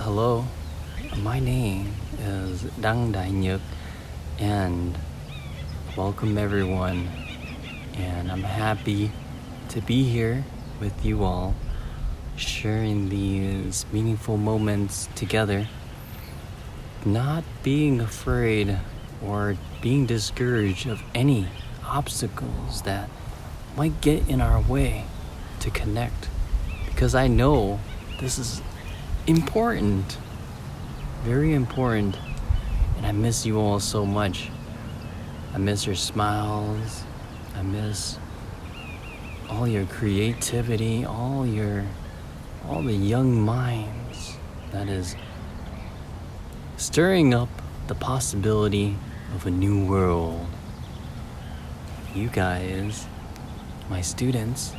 Hello, my name is Dang Dai Nhut, and welcome everyone. And I'm happy to be here with you all, sharing these meaningful moments together, not being afraid or being discouraged of any obstacles that might get in our way to connect, because I know this is important, very important, and I miss you all so much. I miss your smiles, I miss all your creativity, all the young minds that is stirring up the possibility of a new world. You guys, my students,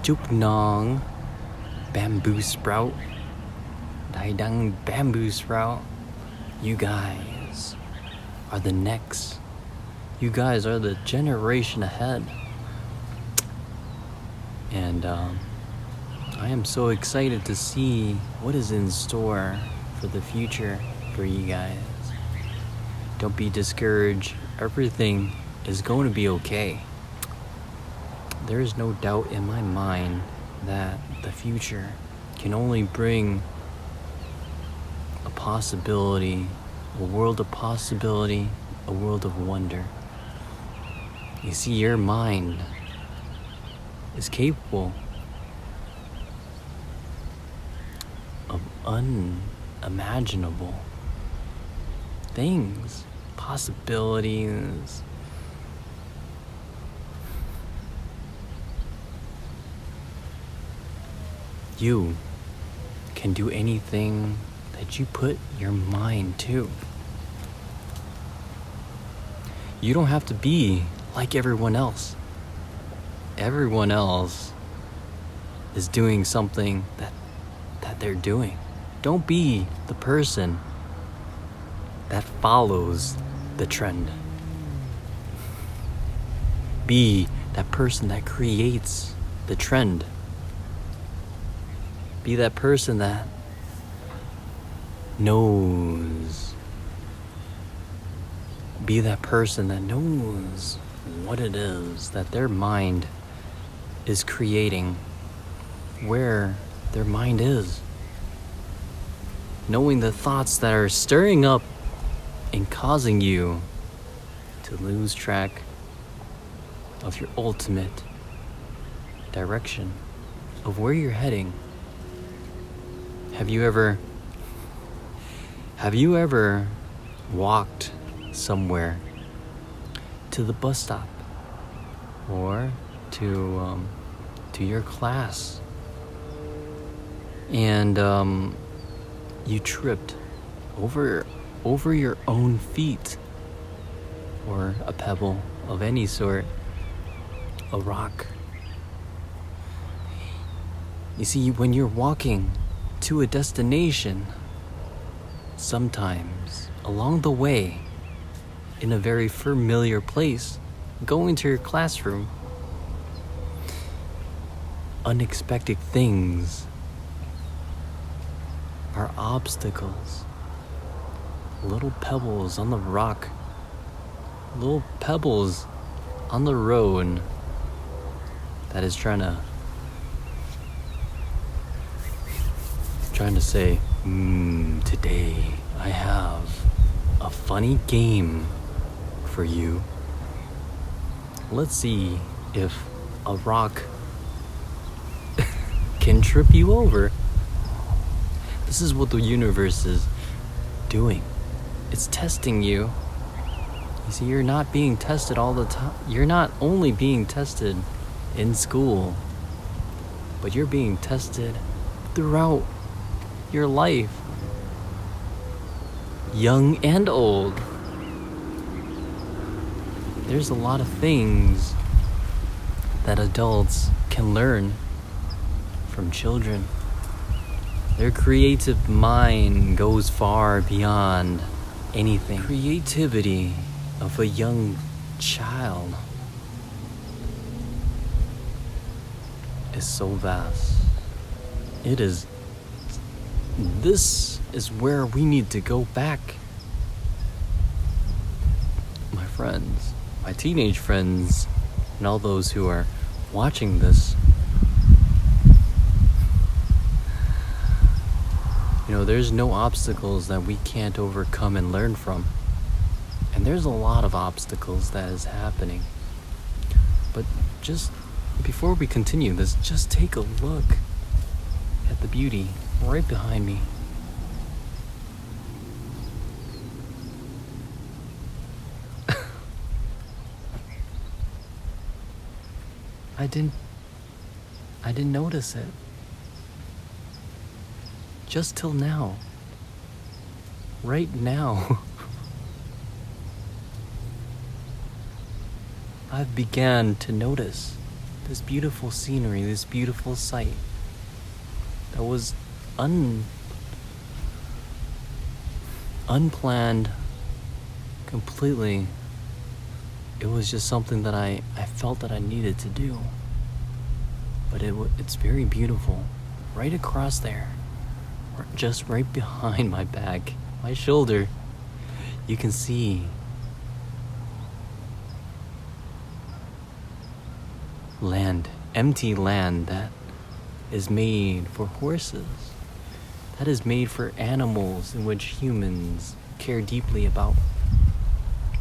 Chúc Nong Bamboo Sprout, Dai Dang Bamboo Sprout, you guys are the next. You guys are the generation ahead. And I am so excited to see what is in store for the future for you guys. Don't be discouraged. Everything is going to be okay. There is no doubt in my mind that the future can only bring a possibility, a world of possibility, a world of wonder. You see, your mind is capable of unimaginable things, possibilities. You can do anything that you put your mind to. You don't have to be like everyone else. Everyone else is doing something that they're doing. Don't be the person that follows the trend. Be that person that creates the trend. Be that person that knows. Be that person that knows what it is that their mind is creating, where their mind is. Knowing the thoughts that are stirring up and causing you to lose track of your ultimate direction of where you're heading. Have you ever walked somewhere to the bus stop or to your class and you tripped over your own feet, or a pebble of any sort, a rock? You see, when you're walking to a destination, sometimes along the way, in a very familiar place, going to your classroom, unexpected things are obstacles. Little pebbles on the rock, little pebbles on the road that is trying to say, today I have a funny game for you. Let's see if a rock can trip you over. This is what the universe is doing. It's testing you. You see, you're not being tested all the time. You're not only being tested in school, but you're being tested throughout your life, young and old. There's a lot of things that adults can learn from children. Their creative mind goes far beyond anything. Creativity of a young child is so vast. It is this is where we need to go back. My friends, my teenage friends, and all those who are watching this, there's no obstacles that we can't overcome and learn from. And there's a lot of obstacles that is happening. But just before we continue this, just take a look at the beauty right behind me. I didn't notice it. Just till now. Right now. I've began to notice this beautiful scenery, this beautiful sight that was unplanned completely. It was just something that I felt that I needed to do. But it's very beautiful. Right across there, just right behind my back, my shoulder, you can see land, empty land that is made for horses, that is made for animals in which humans care deeply about.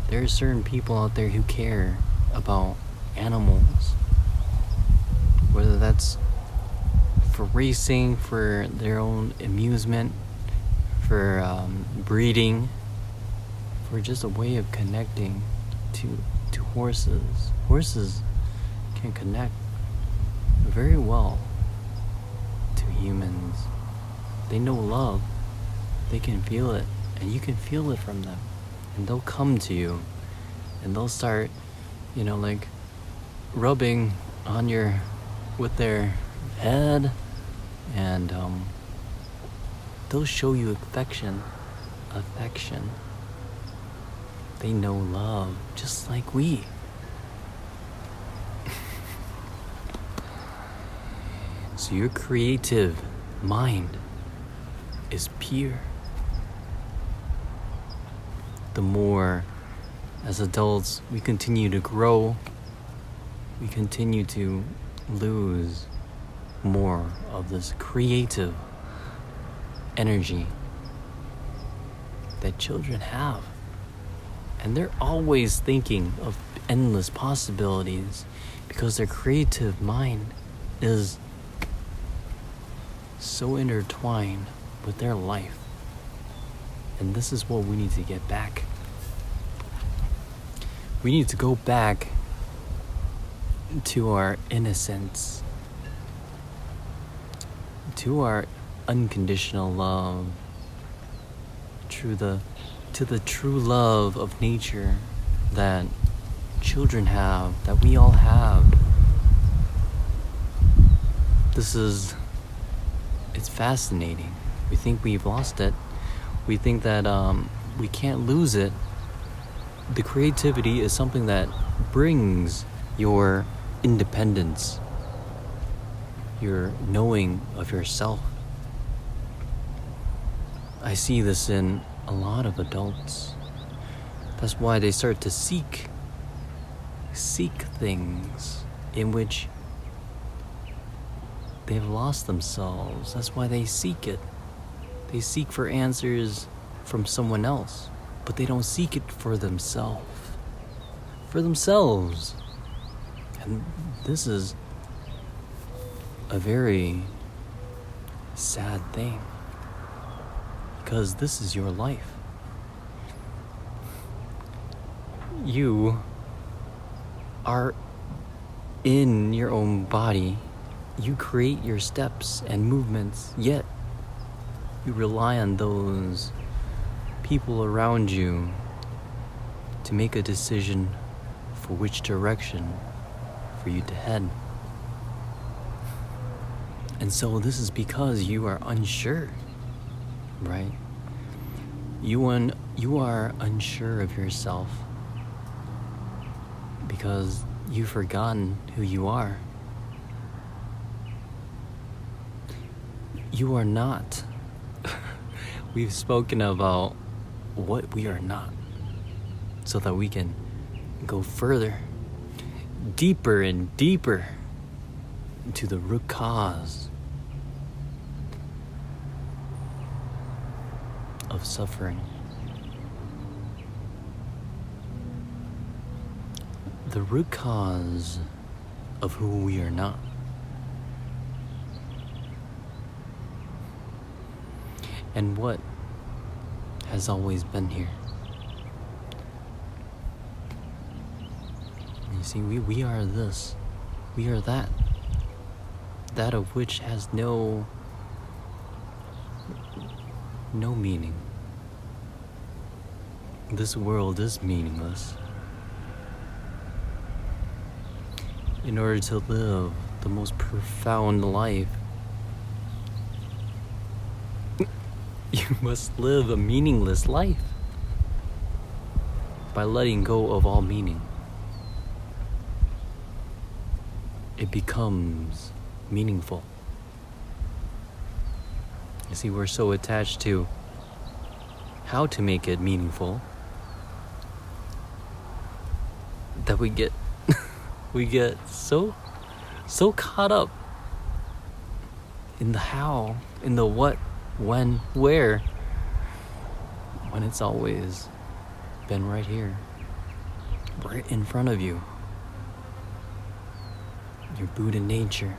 There are certain people out there who care about animals, whether that's for racing, for their own amusement, for breeding, for just a way of connecting to horses. Horses can connect very well to humans. They know love. They can feel it, and you can feel it from them. And they'll come to you, and they'll start, like rubbing on with their head, and they'll show you affection. They know love just like we. So your creative mind is pure. The more, as adults, we continue to grow, we continue to lose more of this creative energy that children have. And they're always thinking of endless possibilities because their creative mind is so intertwined with their life. And this is what we need to get back. We need to go back to our innocence, to our unconditional love, to the true love of nature that children have, that we all have. It's fascinating. We think we've lost it. We think that we can't lose it. The creativity is something that brings your independence, your knowing of yourself. I see this in a lot of adults. That's why they start to seek things in which they've lost themselves. That's why they seek it. They seek for answers from someone else, but they don't seek it for themselves. And this is a very sad thing, because this is your life. You are in your own body. You create your steps and movements, yet you rely on those people around you to make a decision for which direction for you to head. And so this is because you are unsure, right? You are unsure of yourself because you've forgotten who you are. You are not we've spoken about what we are not, so that we can go further, deeper and deeper into the root cause of suffering. The root cause of who we are not. And what has always been here. You see, we are this, we are that. That of which has no meaning. This world is meaningless. In order to live the most profound life, you must live a meaningless life by letting go of all meaning. It becomes meaningful. You see, we're so attached to how to make it meaningful that we get so caught up in the how, in the what, when, where, when it's always been right here, right in front of you. Your Buddha nature,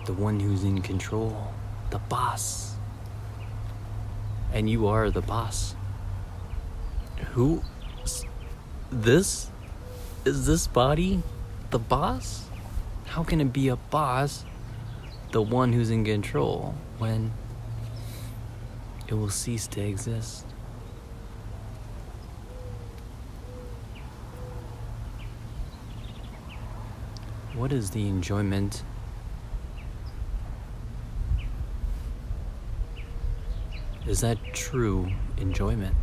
the one who's in control, the boss. And you are the boss. Who? This? Is this body the boss? How can it be a boss, the one who's in control, when it will cease to exist? What is the enjoyment? Is that true enjoyment?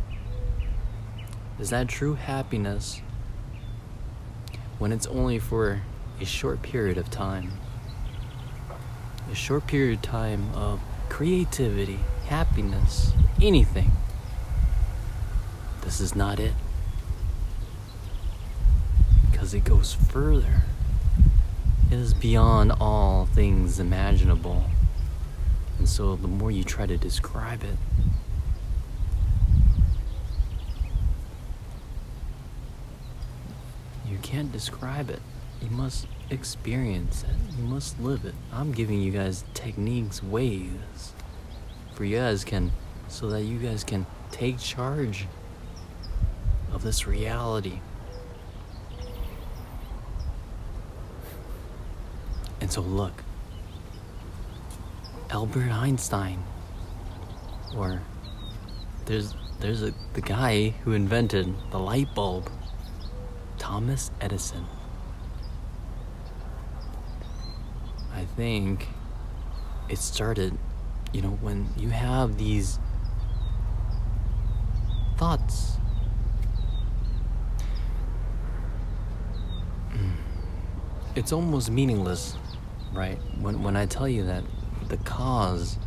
Is that true happiness when it's only for a short period of time? A short period of time of creativity, happiness, anything. This is not it. Because it goes further. It is beyond all things imaginable. And so the more you try to describe it, you can't describe it. You must experience it. You must live it. I'm giving you guys techniques, ways for you guys so that you guys can take charge of this reality. And so look, Albert Einstein, or there's the guy who invented the light bulb, Thomas Edison. I think it started, when you have these thoughts. It's almost meaningless, right? When I tell you that the cause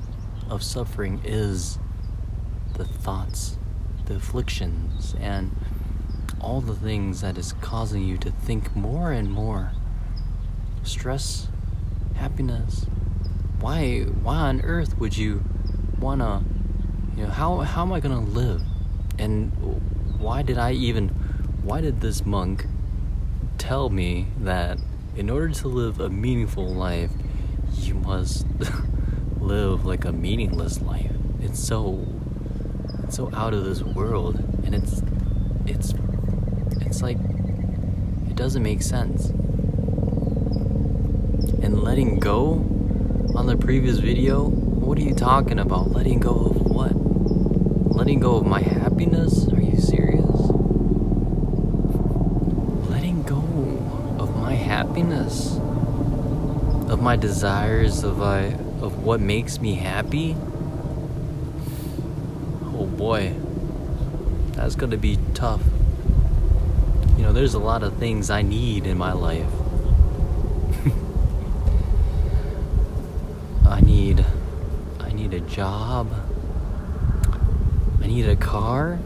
of suffering is the thoughts, the afflictions, and all the things that is causing you to think more and more. Stress, happiness. Why on earth would you wanna, how am I gonna live? And why did this monk tell me that in order to live a meaningful life, you must live like a meaningless life? It's so out of this world, and it's like, it doesn't make sense. And letting go on the previous video, what are you talking about? Letting go of what? Letting go of my happiness? Are you serious? Letting go of my happiness? Of my desires, of what makes me happy? Oh boy, that's gonna be tough. There's a lot of things I need in my life. I need a job. I need a car.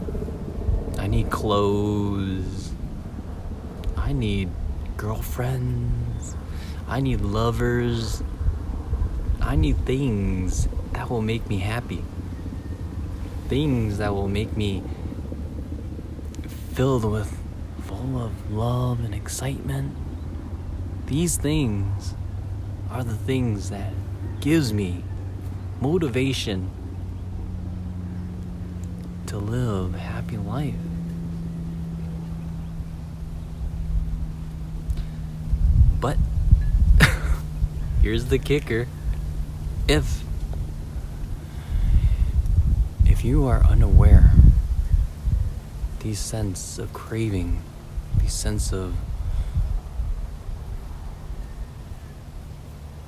I need clothes. I need girlfriends. I need lovers. I need things that will make me happy. Things that will make me full of love and excitement. These things are the things that gives me motivation to live a happy life. But here's the kicker. If you are unaware, these sense of craving, these sense of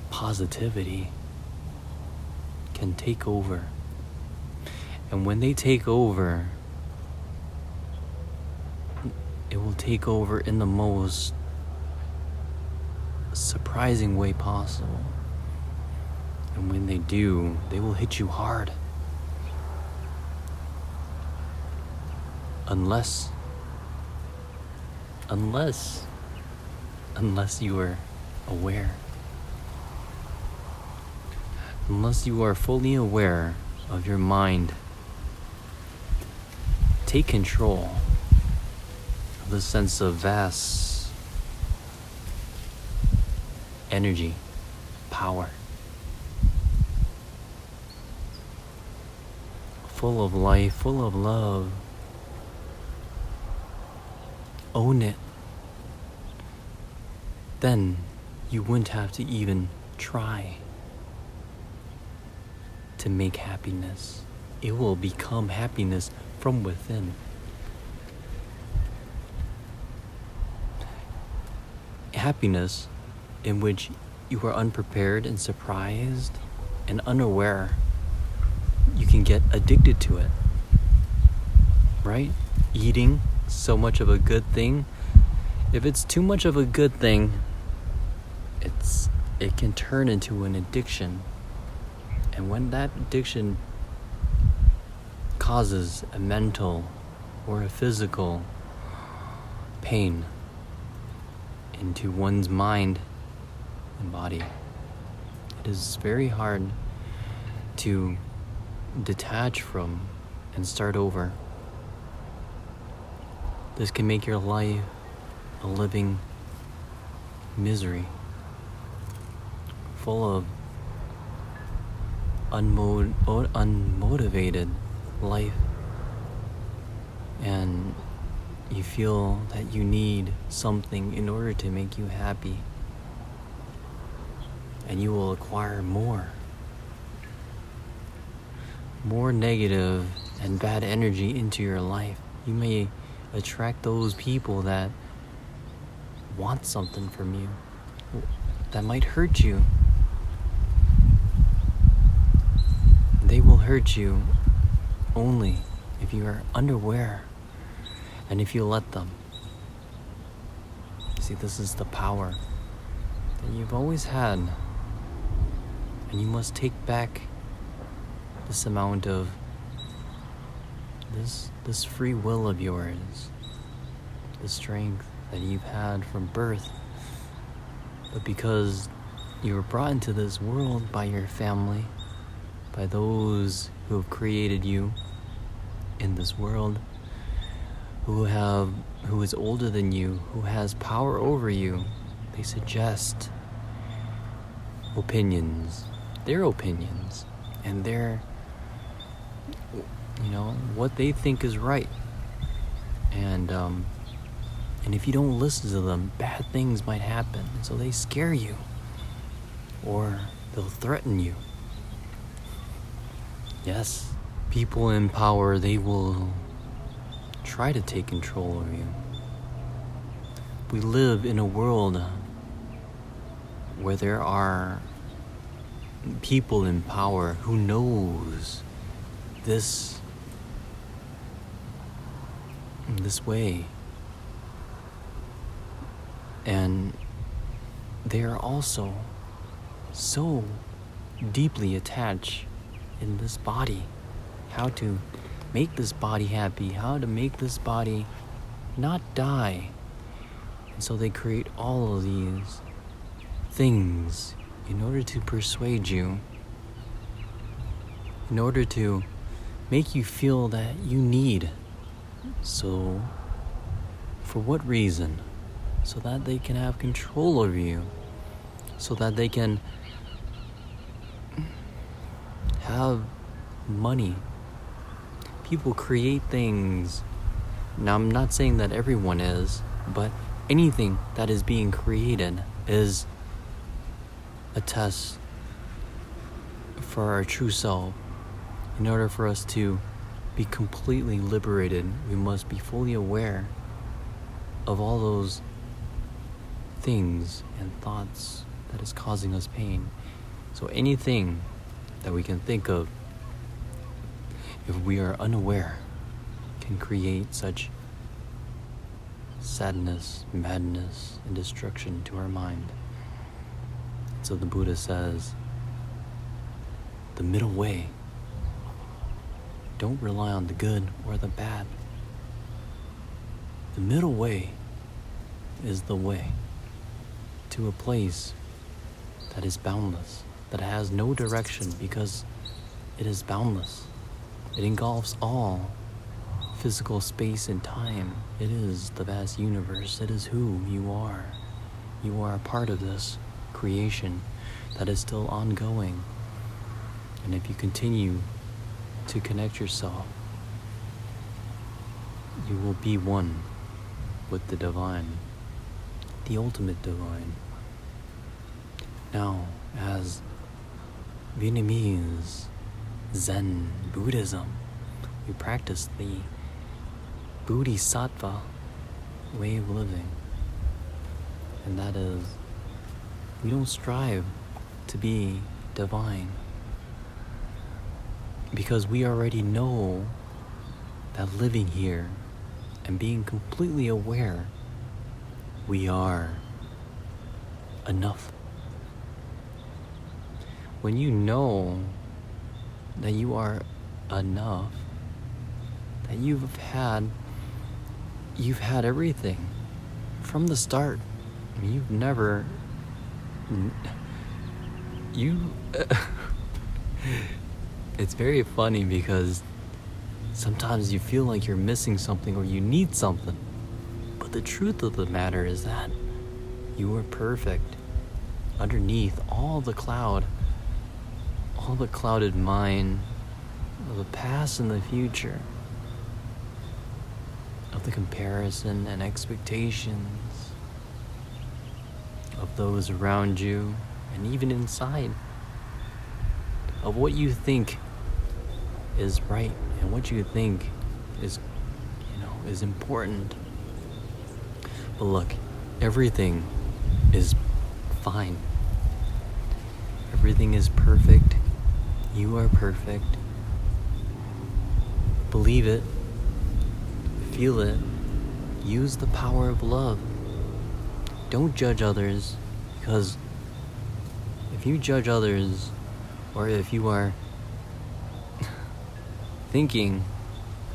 positivity can take over. And when they take over, it will take over in the most surprising way possible. And when they do, they will hit you hard. Unless you are aware. Unless you are fully aware of your mind. Take control of the sense of vast energy, power, full of life, full of love. Own it. Then you wouldn't have to even try to make happiness. It will become happiness from within. Happiness in which you are unprepared and surprised and unaware. You can get addicted to it, right? Eating so much of a good thing. If it's too much of a good thing, it can turn into an addiction. And when that addiction causes a mental or a physical pain into one's mind and body, it is very hard to detach from and start over. This can make your life a living misery, full of unmotivated life, and you feel that you need something in order to make you happy, and you will acquire more negative and bad energy into your life. You may attract those people that want something from you, that might hurt you. They will hurt you only if you are unaware and if you let them. See, this is the power that you've always had, and you must take back this amount of this free will of yours, the strength that you've had from birth. But because you were brought into this world by your family, by those who have created you in this world, who is older than you, who has power over you, they suggest opinions, their opinions, and their, what they think is right. And if you don't listen to them, bad things might happen. So they scare you, or they'll threaten you. Yes, people in power, they will try to take control of you. We live in a world where there are people in power who knows this way, and they are also so deeply attached in this body, how to make this body happy, how to make this body not die. And so they create all of these things in order to persuade you, in order to make you feel that you need. So, for what reason? So that they can have control over you, so that they can have money. People create things. Now, I'm not saying that everyone is, but anything that is being created is a test for our true self. In order for us to be completely liberated, we must be fully aware of all those things and thoughts that is causing us pain. So anything that we can think of, if we are unaware, can create such sadness, madness, and destruction to our mind. So the Buddha says, the middle way. Don't rely on the good or the bad. The middle way is the way to a place that is boundless, that has no direction because it is boundless. It engulfs all physical space and time. It is the vast universe. It is who you are. You are a part of this creation that is still ongoing. And if you continue to connect yourself, you will be one with the divine, the ultimate divine. Now, as Vietnamese Zen Buddhism, we practice the Bodhisattva way of living. And that is, we don't strive to be divine, because we already know that living here and being completely aware, we are enough. When you know that you are enough, that you've had everything from the start. I mean, you've never it's very funny because sometimes you feel like you're missing something or you need something, but the truth of the matter is that you are perfect underneath all the clouded mind of the past and the future, of the comparison and expectations of those around you, and even inside, of what you think is right and what you think is important. But look, everything is fine. Everything is perfect. You are perfect. Believe it. Feel it. Use the power of love. Don't judge others, because if you judge others, or if you are thinking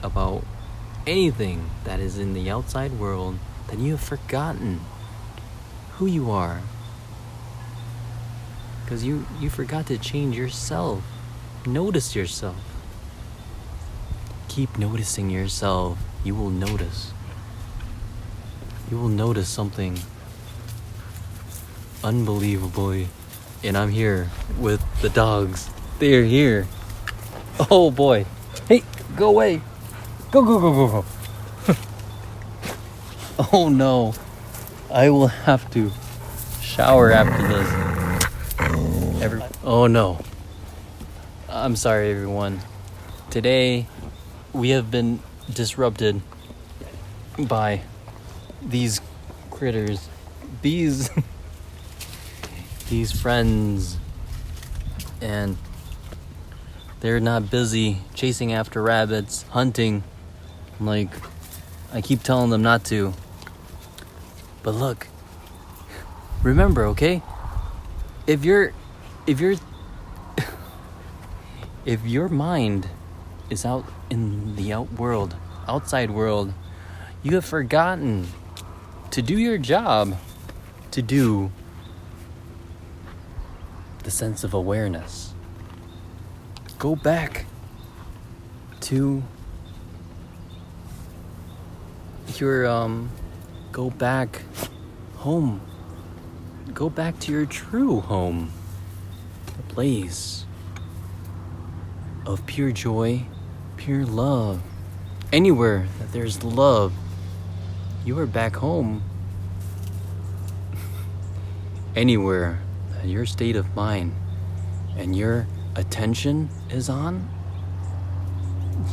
about anything that is in the outside world, then you have forgotten who you are. Because you forgot to change yourself. Notice yourself. Keep noticing yourself. You will notice. You will notice something unbelievably. And I'm here with the dogs. They're here. Oh boy. Hey, go away. Go, go, go, go, go. Oh no. I will have to shower after this. Oh no. I'm sorry, everyone. Today, we have been disrupted by these critters. These friends. And they're not busy chasing after rabbits, hunting, like I keep telling them not to. But look, remember, okay? If your mind is out in the outside world. You have forgotten to do your job, to do the sense of awareness. Go back to go back home. Go back to your true home. A place of pure joy, pure love. Anywhere that there's love, you are back home. Anywhere that your state of mind and your attention is on,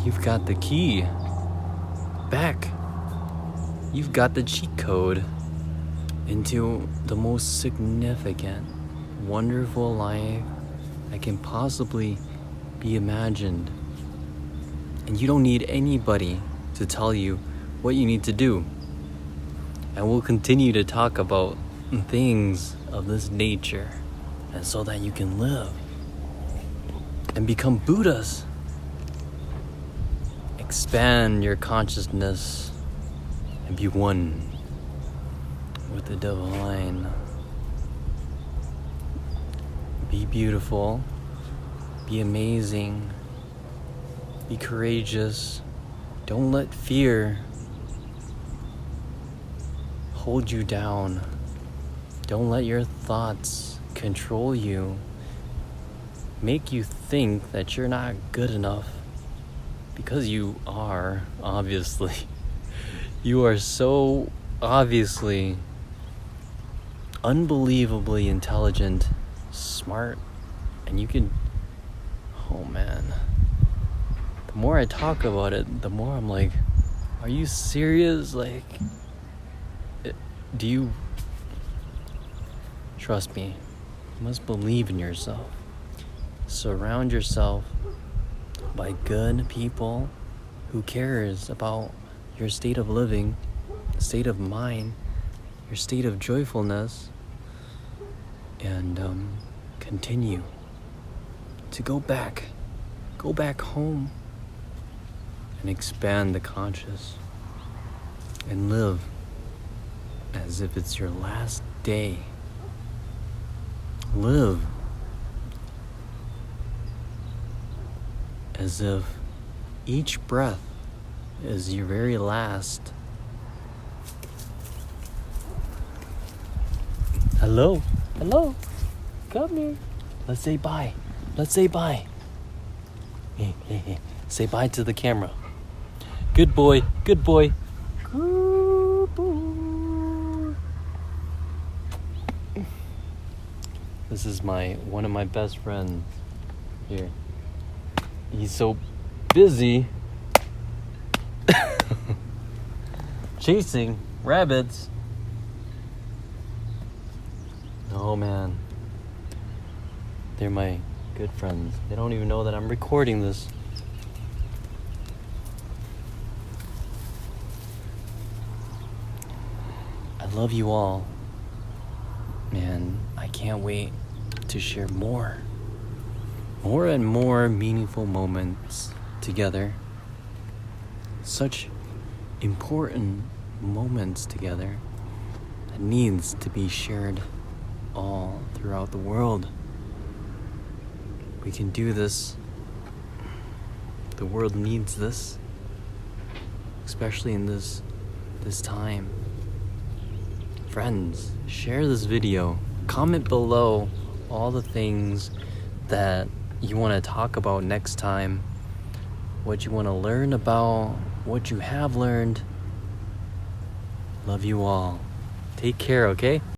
you've got the key back. You've got the cheat code into the most significant, wonderful life that can possibly be imagined. And you don't need anybody to tell you what you need to do. And we'll continue to talk about things of this nature, and so that you can live and become Buddhas. Expand your consciousness and be one with the Devine. Be beautiful, be amazing, be courageous. Don't let fear hold you down. Don't let your thoughts control you, make you think that you're not good enough, because you are, obviously. You are so obviously unbelievably intelligent, smart, and you can, oh man. The more I talk about it, the more I'm like, are you serious? Like, do you trust me? You must believe in yourself. Surround yourself by good people who cares about your state of living, state of mind, your state of joyfulness, and continue to go back home and expand the conscious and live as if it's your last day. Live as if each breath is your very last. Hello, come here. Let's say bye. Hey. Say bye to the camera. Good boy. Good boy. This is one of my best friends here. He's so busy chasing rabbits. Oh man. They're my good friends. They don't even know that I'm recording this. I love you all. And I can't wait to share more and more meaningful moments together. Such important moments together that needs to be shared all throughout the world. We can do this. The world needs this, especially in this time. Friends, share this video. Comment below all the things that you want to talk about next time, what you want to learn about, what you have learned. Love you all. Take care, okay?